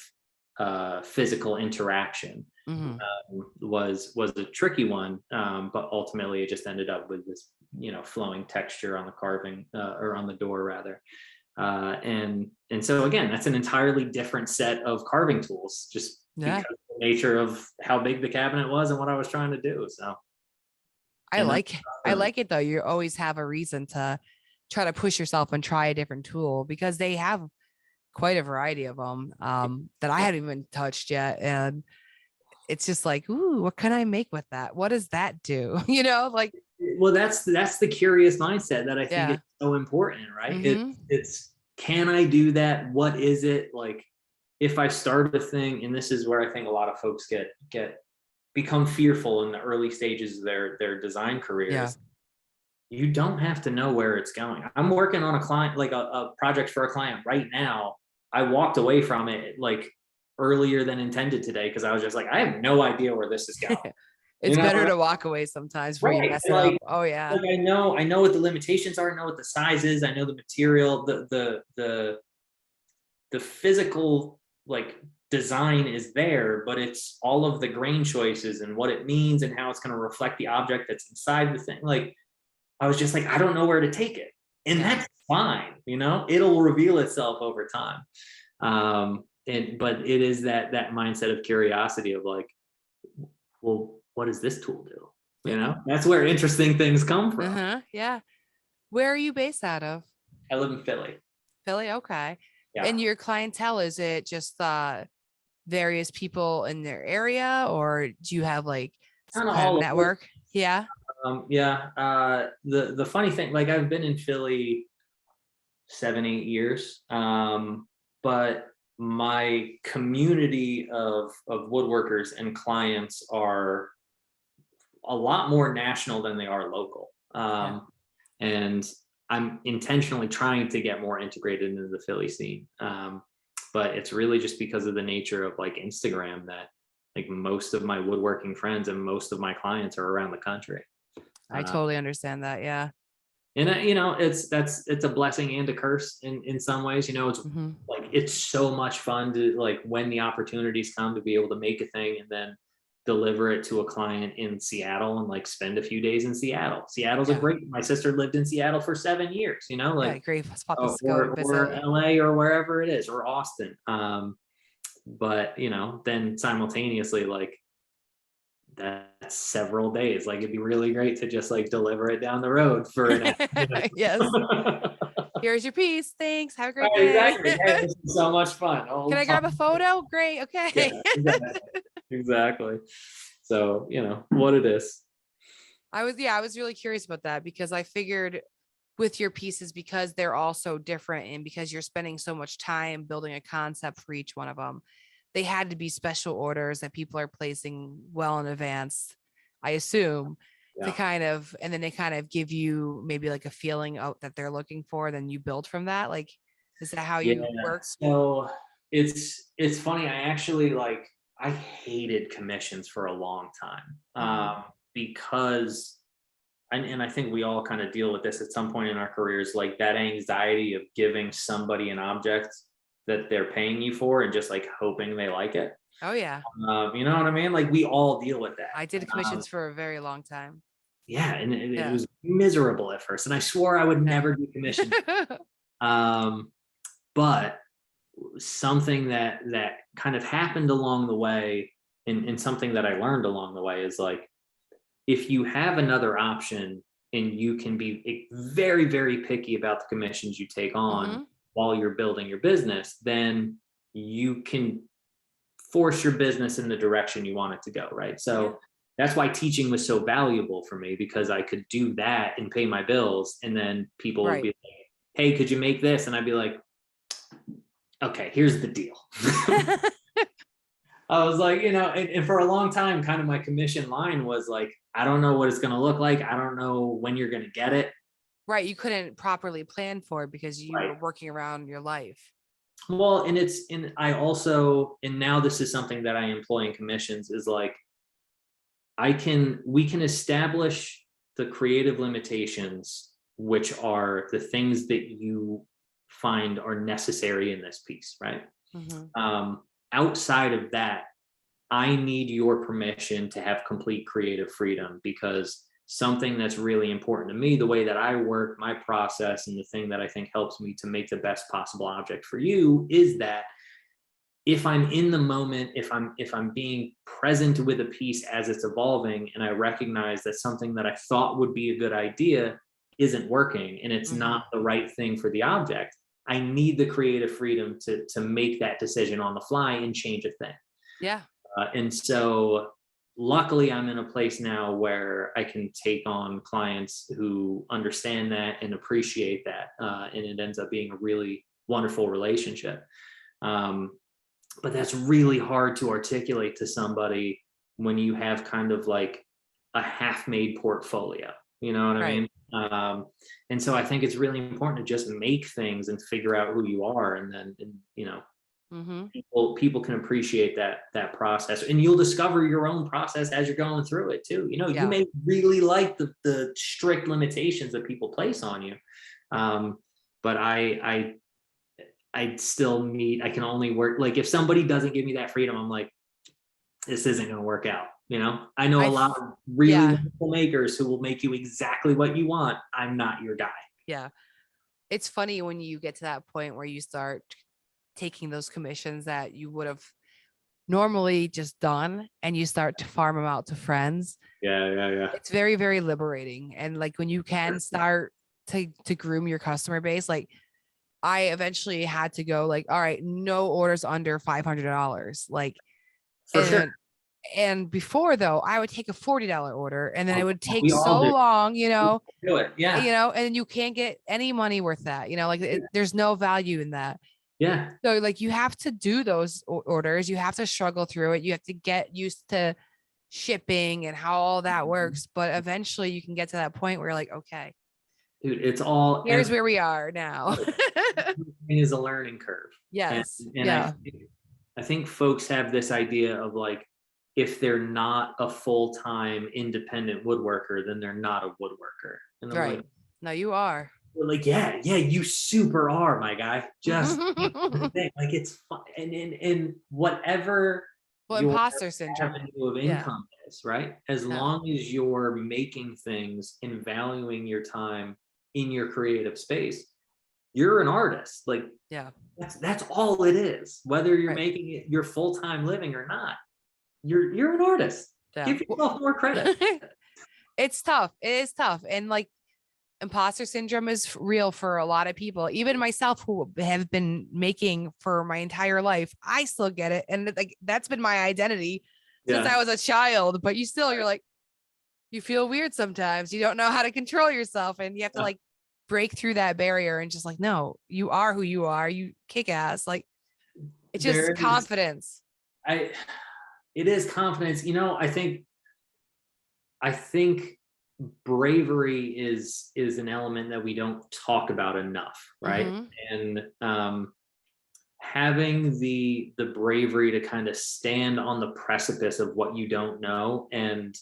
physical interaction was a tricky one, but ultimately it just ended up with this, you know, flowing texture on the carving, or on the door rather. And so again, that's an entirely different set of carving tools, just because of the nature of how big the cabinet was and what I was trying to do. So I like it though. You always have a reason to try to push yourself and try a different tool, because they have quite a variety of them that I haven't even touched yet. And it's just like, ooh, what can I make with that? What does that do? You know, like, well, that's the curious mindset that I think is so important, right? It's can I do that? What is it? Like, if I start a thing, and this is where I think a lot of folks become fearful in the early stages of their design careers. You don't have to know where it's going. I'm working on a client, like a project for a client right now. I walked away from it like earlier than intended today, because I was just like, I have no idea where this is going. It's better to walk away sometimes before you mess it up. Oh yeah. Like I know what the limitations are. I know what the size is. I know the material, the physical like design is there, but it's all of the grain choices and what it means and how it's going to reflect the object that's inside the thing. Like, I was just like, I don't know where to take it. And that's fine. You know, it'll reveal itself over time. But it is that mindset of curiosity of like, well, what does this tool do? You know, that's where interesting things come from. Yeah. Where are you based out of? I live in Philly. Philly. Okay. Yeah. And your clientele, is it just various people in their area, or do you have like some kind of network? Yeah. The funny thing, like I've been in Philly 7-8 years, but my community of woodworkers and clients are a lot more national than they are local. And I'm intentionally trying to get more integrated into the Philly scene. But it's really just because of the nature of like Instagram that like most of my woodworking friends and most of my clients are around the country. I totally understand that. Yeah. And you know, it's a blessing and a curse in some ways. You know, it's like, it's so much fun to like, when the opportunities come to be able to make a thing and then deliver it to a client in Seattle and like spend a few days in Seattle. Seattle's a great, my sister lived in Seattle for 7 years, you know, like great spot to or visit. LA or wherever it is, or Austin. But you know, then simultaneously, like that's several days. Like it'd be really great to just like deliver it down the road for an hour. Yes. Here's your piece. Thanks. Have a great day. Exactly. Hey, this is so much fun. Can I grab a photo? Great. Okay. Yeah, exactly. So, you know what it is. I was really curious about that, because I figured with your pieces, because they're all so different and because you're spending so much time building a concept for each one of them, they had to be special orders that people are placing well in advance, I assume, to kind of, and then they kind of give you maybe like a feeling out that they're looking for, then you build from that. Like, is that how you work? So it's funny. I actually I hated commissions for a long time, because, and I think we all kind of deal with this at some point in our careers, like that anxiety of giving somebody an object that they're paying you for and just like hoping they like it. Oh yeah. You know what I mean? Like we all deal with that. I did commissions for a very long time. Yeah. And it was miserable at first. And I swore I would never do commissions. But something that kind of happened along the way, and something that I learned along the way is like, if you have another option and you can be very, very picky about the commissions you take on while you're building your business, then you can force your business in the direction you want it to go, right? So that's why teaching was so valuable for me, because I could do that and pay my bills, and then people would be like, hey, could you make this? And I'd be like, okay, here's the deal. I was like, and for a long time, kind of my commission line was like, I don't know what it's going to look like. I don't know when you're going to get it. Right. You couldn't properly plan for it because you Right. were working around your life. Well, and now this is something that I employ in commissions is like, we can establish the creative limitations, which are the things that you find are necessary in this piece, right? Mm-hmm. Outside of that, I need your permission to have complete creative freedom, because something that's really important to me, the way that I work, my process, and the thing that I think helps me to make the best possible object for you is that if I'm in the moment, if I'm being present with a piece as it's evolving, and I recognize that something that I thought would be a good idea isn't working and it's not the right thing for the object, I need the creative freedom to make that decision on the fly and change a thing. Yeah. And so luckily I'm in a place now where I can take on clients who understand that and appreciate that. And it ends up being a really wonderful relationship. But that's really hard to articulate to somebody when you have kind of like a half-made portfolio, you know what I mean? And so I think it's really important to just make things and figure out who you are. And then, people can appreciate that process, and you'll discover your own process as you're going through it too. You may really like the strict limitations that people place on you. But I can only work, like if somebody doesn't give me that freedom, I'm like, this isn't going to work out. I know a lot of really wonderful makers who will make you exactly what you want. I'm not your guy. Yeah. It's funny when you get to that point where you start taking those commissions that you would have normally just done and you start to farm them out to friends. Yeah. It's very, very liberating. And like when you can start to groom your customer base, like I eventually had to go like, all right, no orders under $500. Like, Sure. And before though, I would take a $40 order and then it would take so do. long, Do it. Yeah. And you can't get any money worth that, there's no value in that. Yeah. So like you have to do those orders. You have to struggle through it. You have to get used to shipping and how all that works. But eventually you can get to that point where you're like, okay, dude, it's all, here's where we are now. Everything is a learning curve. Yes. And I think folks have this idea of like, if they're not a full-time independent woodworker, then they're not a woodworker. And I'm right. like, no, you are. We're like, yeah, you super are, my guy. Just like it's fun. And whatever imposter syndrome avenue of income is, right? As long as you're making things and valuing your time in your creative space, you're an artist. Like, that's all it is. Whether you're making it your full-time living or not, you're an artist. Give yourself more credit. It's tough. It is tough. And like imposter syndrome is real for a lot of people, even myself, who have been making for my entire life. I still get it. And like, that's been my identity since I was a child, but you're like, you feel weird sometimes. You don't know how to control yourself, and you have to like break through that barrier and just like, no, you are who you are. You kick ass. Like it's just confidence. It is confidence. I think bravery is an element that we don't talk about enough, right? And having the bravery to kind of stand on the precipice of what you don't know, and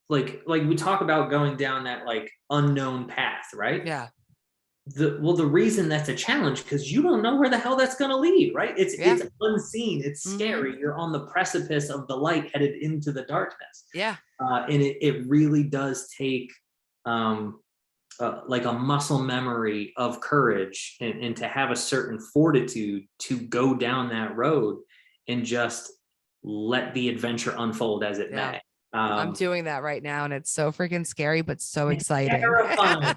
like we talk about going down that like unknown path, right? Yeah. The reason that's a challenge, because you don't know where the hell that's going to lead, right? It's unseen, it's scary. You're on the precipice of the light headed into the darkness. Yeah. And it really does take like a muscle memory of courage and to have a certain fortitude to go down that road and just let the adventure unfold as it may. I'm doing that right now, and it's so freaking scary, but so exciting. Terrifying.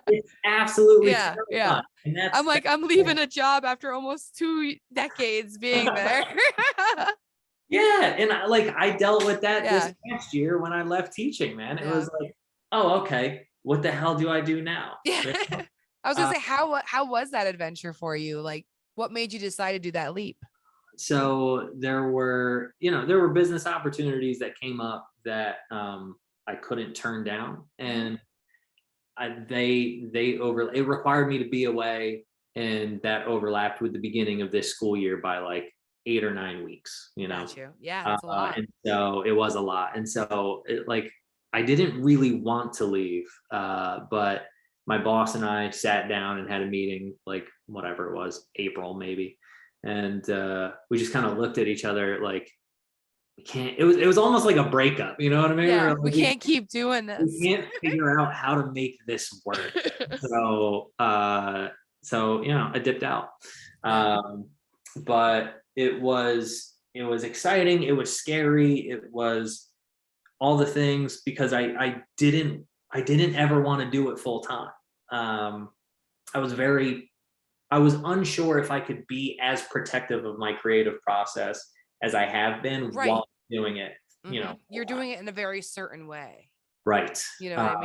It's absolutely terrifying. Yeah. And I'm like, I'm leaving a job after almost 2 decades being there. And I dealt with that this past year when I left teaching, man. It was like, oh, okay. what the hell do I do now? Yeah. I was gonna say, how was that adventure for you? Like, what made you decide to do that leap? So there were business opportunities that came up that I couldn't turn down, and it required me to be away, and that overlapped with the beginning of this school year by like 8 or 9 weeks. Got you. Yeah, that's a lot. And so it was a lot, and so I didn't really want to leave, but my boss and I sat down and had a meeting, like whatever it was, April maybe, and we just kind of looked at each other like, we can't. It was almost like a breakup, you know what I mean? Yeah, we can't keep doing this. We can't figure out how to make this work. So I dipped out, but it was exciting. It was scary. It was all the things, because I didn't ever want to do it full time. I was unsure if I could be as protective of my creative process as I have been while doing it. You're doing it in a very certain way. Right. You know what I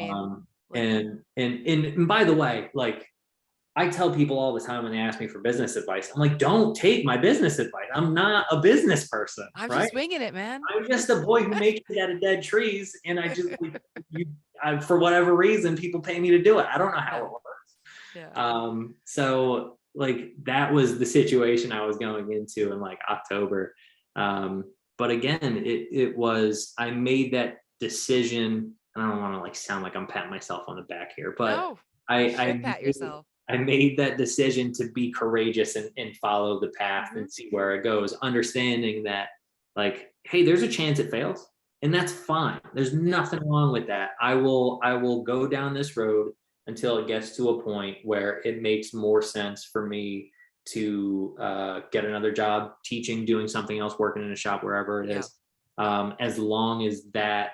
mean? And by the way, like, I tell people all the time when they ask me for business advice, I'm like, don't take my business advice. I'm not a business person. I'm just winging it, man. I'm just a boy who makes it out of dead trees. And I just, for whatever reason, people pay me to do it. I don't know how it works. Yeah. So like, that was the situation I was going into in like October. But again, it was, I made that decision, and I don't want to like sound like I'm patting myself on the back here, but no, I pat yourself. I made that decision to be courageous and follow the path and see where it goes, understanding that, like, hey, there's a chance it fails, and that's fine. There's nothing wrong with that. I will go down this road until it gets to a point where it makes more sense for me to get another job teaching, doing something else, working in a shop, wherever it is. As long as that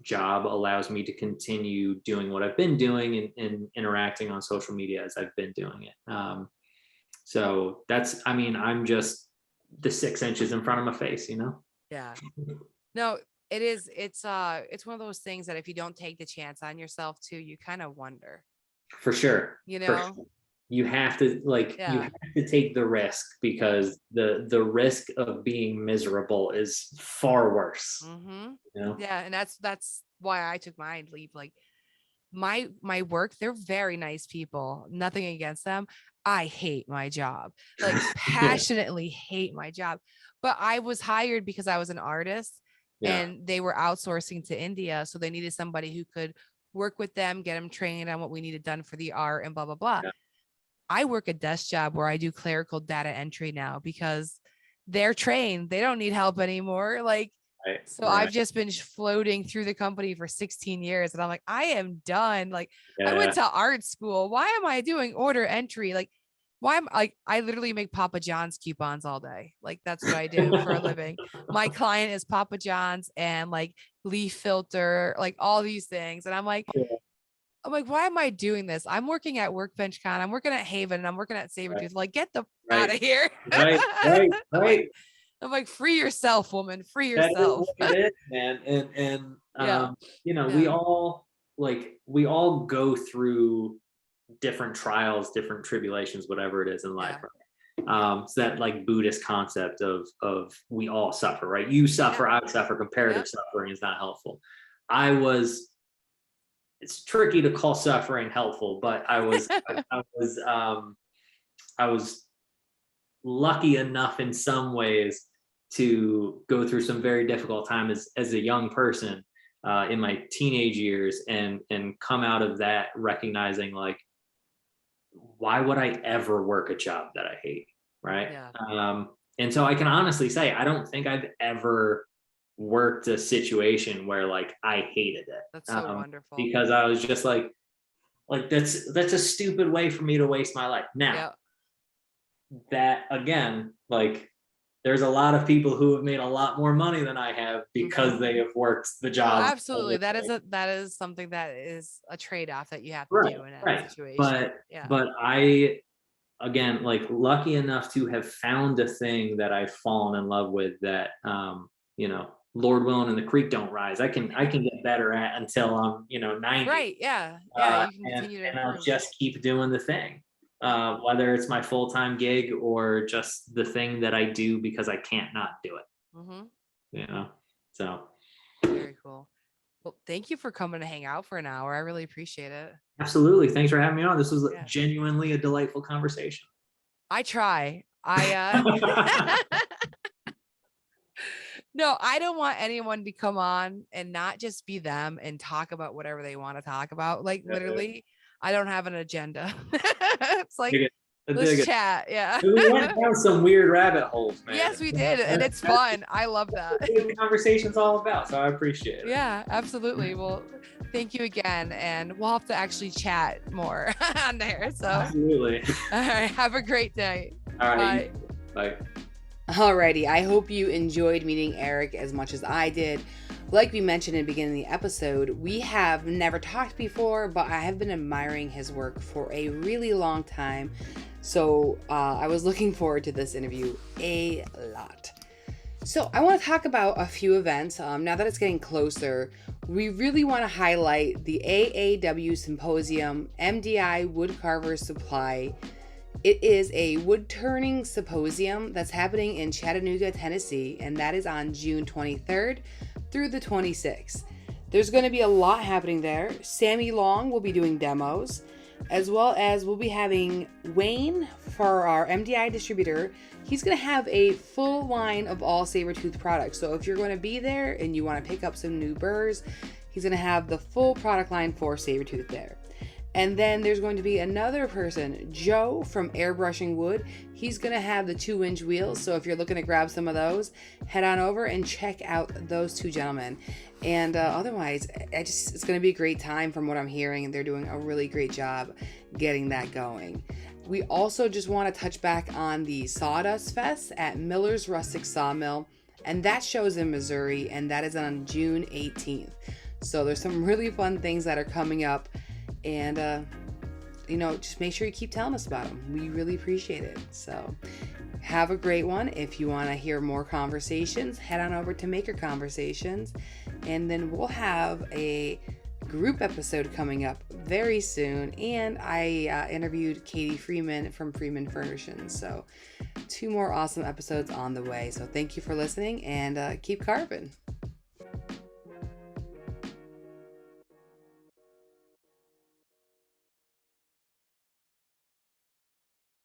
job allows me to continue doing what I've been doing and interacting on social media as I've been doing it. So that's, I'm just the 6 inches in front of my face, Yeah. No, it is. It's one of those things that if you don't take the chance on yourself too, you kind of wonder. For sure. You have to you have to take the risk, because the risk of being miserable is far worse. Yeah, and that's why I took my leave. Like my work, they're very nice people, nothing against them. I hate my job, like passionately hate my job, but I was hired because I was an artist, and they were outsourcing to India, so they needed somebody who could work with them, get them trained on what we needed done for the art, and blah blah blah. I work a desk job where I do clerical data entry now because they're trained. They don't need help anymore. I've just been floating through the company for 16 years, and I'm like, I am done. Like, I went to art school. Why am I doing order entry? Like, why am I literally make Papa John's coupons all day. Like, that's what I do for a living. My client is Papa John's and like leaf filter, like all these things. And I'm like, why am I doing this? I'm working at Workbench Con. I'm working at Haven, and I'm working at Sabertooth. Like, get the out of here. Right. I'm like, free yourself, woman. Free yourself. That is what it is, man. And we all go through different trials, different tribulations, whatever it is in life. Right? So that like Buddhist concept of we all suffer, right? You suffer, I suffer. Comparative suffering is not helpful. It's tricky to call suffering helpful, but I was lucky enough in some ways to go through some very difficult time as a young person in my teenage years, and come out of that recognizing, like, why would I ever work a job that I hate, right? And so I can honestly say I don't think I've ever worked a situation where like I hated it. That's so wonderful, because I was just like that's a stupid way for me to waste my life. Now that, again, like, there's a lot of people who have made a lot more money than I have because they have worked the job. Absolutely. That is something that is a trade-off that you have to do in that situation. But I, again, like, lucky enough to have found a thing that I've fallen in love with that, Lord willing and the creek don't rise. I can get better at until I'm 90. Right. Yeah. You can continue to and I'll improve. just keep doing the thing, whether it's my full-time gig or just the thing that I do because I can't not do it. So very cool. Well, thank you for coming to hang out for an hour. I really appreciate it. Absolutely. Thanks for having me on. This was genuinely a delightful conversation. I try. No, I don't want anyone to come on and not just be them and talk about whatever they want to talk about. Like literally, I don't have an agenda. It's like, let's chat. Yeah. We went down some weird rabbit holes, man. Yes, we did. And it's fun. I love that. That's what the conversation's all about. So I appreciate it. Yeah, absolutely. Well, thank you again. And we'll have to actually chat more on there. So absolutely. All right. Have a great day. All right. Bye. Alrighty, I hope you enjoyed meeting Erik as much as I did. Like we mentioned in the beginning of the episode, we have never talked before, but I have been admiring his work for a really long time. So I was looking forward to this interview a lot. So I want to talk about a few events. Now that it's getting closer, we really want to highlight the AAW Symposium, MDI Wood Carver Supply. It is a wood turning symposium that's happening in Chattanooga, Tennessee, and that is on June 23rd through the 26th. There's going to be a lot happening there. Sammy Long will be doing demos, as well as we'll be having Wayne for our MDI distributor. He's going to have a full line of all Sabertooth products. So if you're going to be there and you want to pick up some new burrs, he's going to have the full product line for Sabertooth there. And then there's going to be another person, Joe from Airbrushing Wood. He's going to have the 2-inch wheels. So if you're looking to grab some of those, head on over and check out those two gentlemen. And otherwise, it's going to be a great time from what I'm hearing. They're doing a really great job getting that going. We also just want to touch back on the Sawdust Fest at Miller's Rustic Sawmill. And that show's in Missouri, and that is on June 18th. So there's some really fun things that are coming up. And, just make sure you keep telling us about them. We really appreciate it. So have a great one. If you want to hear more conversations, head on over to Maker Conversations. And then we'll have a group episode coming up very soon. And I interviewed Katie Freeman from Freeman Furnishings. So 2 more awesome episodes on the way. So thank you for listening and keep carving.